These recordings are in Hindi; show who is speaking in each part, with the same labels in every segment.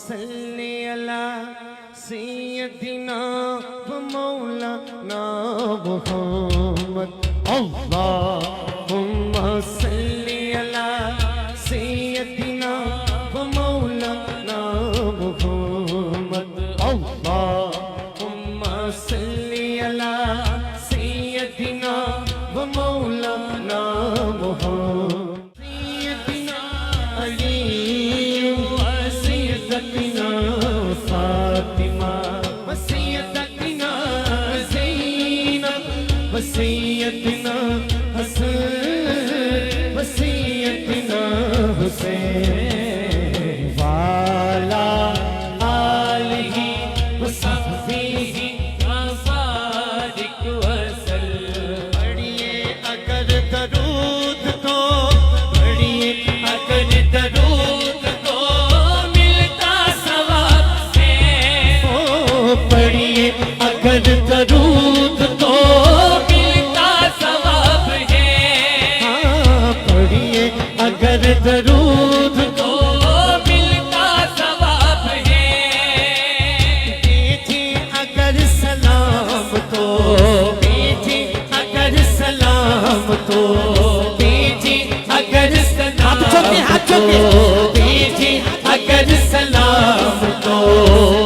Speaker 1: सल्ली अला सय्यदिना व मौलाना मुहम्मद अल्लाहुम्मा सल्ली अला सय्यदिना व मौलाना मुहम्मद अल्लाहुम्मा सल्ली अला सय्यदिना व मौलाना मुहम्मद सय्यदिना अली सय्यदतिना फातिमा व सय्यदतिना ज़ैनब व सय्यदना हसन व सय्यदना हुसैन वाला आलिही व सहबिही वबारिक वसल्लम। पढ़िए अगर दरूद तो, पढ़िए अगर दरूद तो मिलता सवाब है। ओ पढ़िए अगर दरूद तो मिलता सवाब है। हाँ पढ़िए अगर दरूद तो मिलता सवाब है। मीठी अगर सलाम तो, मीठी अगर सलाम तो, मीठी अगर सलाम तो, मीठी अगर सलाम तो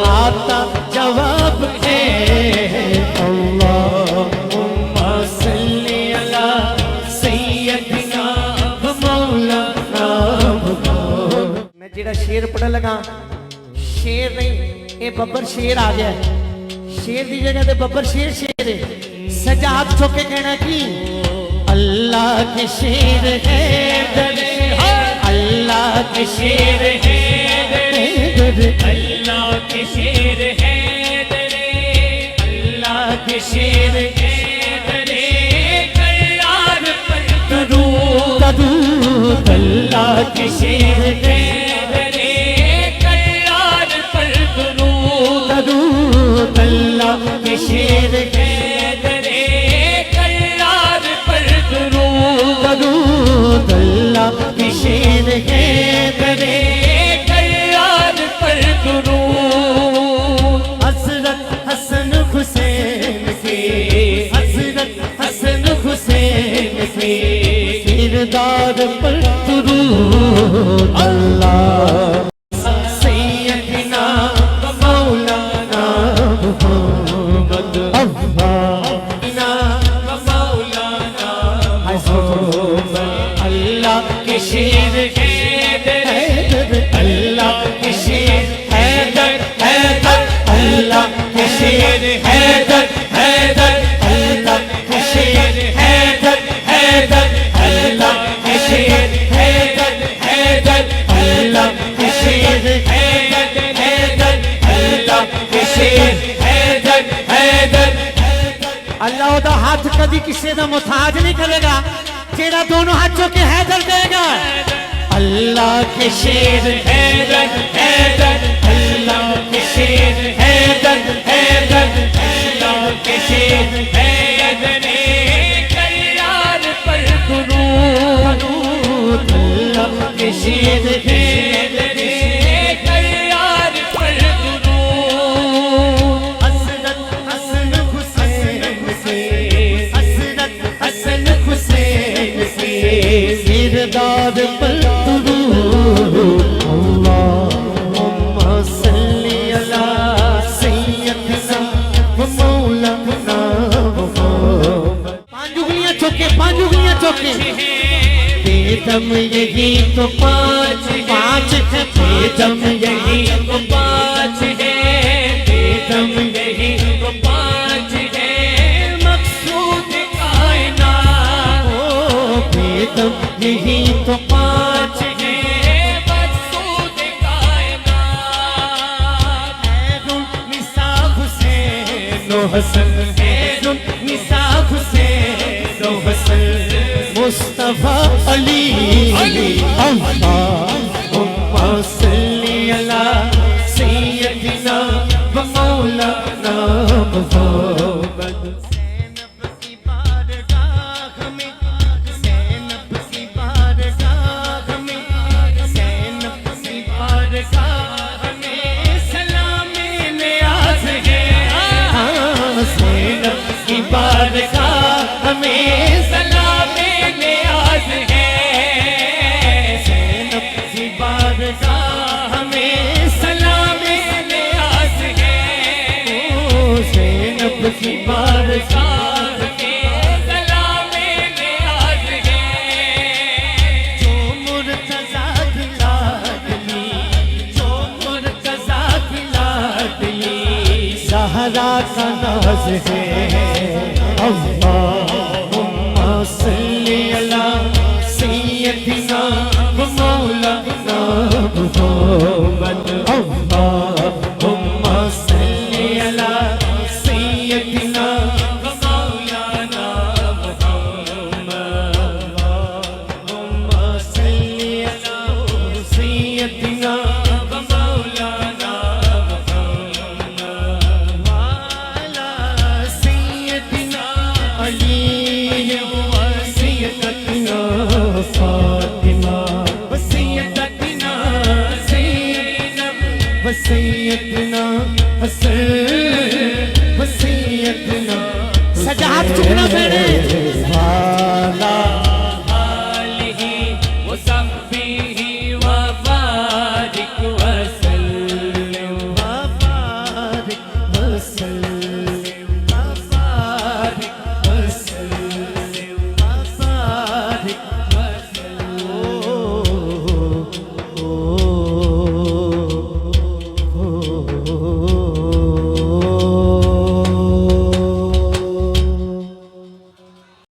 Speaker 1: आता जवाब है। अल्लाहुम्मा सल्ली अला सय्यदिना व मौलाना मुहम्मद। मैं जेड़ा शेर पढ़न लगा, शेर नहीं ये बब्बर शेर आ गया। शेर की जगह ते बब्बर शेर शेर है। सजा हाथ चुक के कहना कि अल्लाह के शेर है दरे, अल्लाह के शेर है दरे, अल्लाह के शेर है दरे, अल्लाह के शेर है दरे। कल्लार पर दरूद दरूद अल्लाह के शेर है दरे, कल्लार पर दरूद दरूद अल्लाह के शेर है दरे, कल्लार पर दरूद दरूद अल्लाह के शेर है दरे, कल्लार पर दरूद। हज़रत हसन हुसैन के, हज़रत हसन हुसैन के किरदार पर दरूद अल्लाह सय्यदिना व मौलाना मुहम्मद अल्लाह व मौलाना मुहम्मद। अल्लाह के शेर हैदर, अल्लाह के शेर हैदर, हैदर अल्लाह के शेर हैदर, हैदर अल्लाह के शेर हैदर, हैदर अल्लाह के शेर हैदर, हैदर अल्लाह के शेर हैदर, हैदर अल्लाह के शेर हैदर, हैदर। अल्लाह दा हाथ कभी किसी का मुताज नहीं करेगा जेड़ा दोनों हाथ चुक के हैदर देगा। अल्लाह के शेर हैदर, हैदर अल्लाह के शेर हैदर, हैदर अल्लाह के शेर हैदर। कल्लार पर दरूद अल्लाह के शेर हैदर, कल्लार पर दरूद। हज़रत हसन हुसैन से, हज़रत हसन हुसैन से किरदार पर दरूद अल्लाहुम्मा सल्ली अला सय्यदिना व मौलाना मुहम्मद। पांच उंगलियां चौके, पांच उंगलियां चौके। बेदम यही तो पांच पांच है, बेदम यही तो पांच है, बेदम यही तो पांच है। मकसूद कायनात ओ बेदम यही तो पांच है, मकसूद कायनात। हैरुन निसा हुसैन व हसन, हैरुन निसा हुसैन व हसन। मुस्तफा अली अल्लाहुम्मा सल्ली अला सय्यदिना व मौलाना मुहम्मद। ज़ैनब की बारगाह में, ज़ैनब की बारगाह में, ज़ैनब की बारगाह में हमें सलामे नियाज है, ज़ैनब की बारगाह हमें सलामे नियाज है, ओ ज़ैनब की बारगाह के सलामे नियाज है, जो मुर्तज़ा की लाडली, जो मुर्तज़ा की लाडली ज़हरा का नाज है। अल्लाहुम्मा सल्ली अला सय्यदिना व मौलाना मुहम्मद, अल्लाहुम्मा सल्ली अला सय्यदिना व मौलाना मुहम्मद, अल्लाहुम्मा सल्ली अला सय्यदिना व मौलाना मुहम्मद वाला सय्यदिना अली व सय्यदना फातिमा व सय्यदना ज़ैनब व सय्यदना हसन व सय्यदना। सजा हाथ चुकना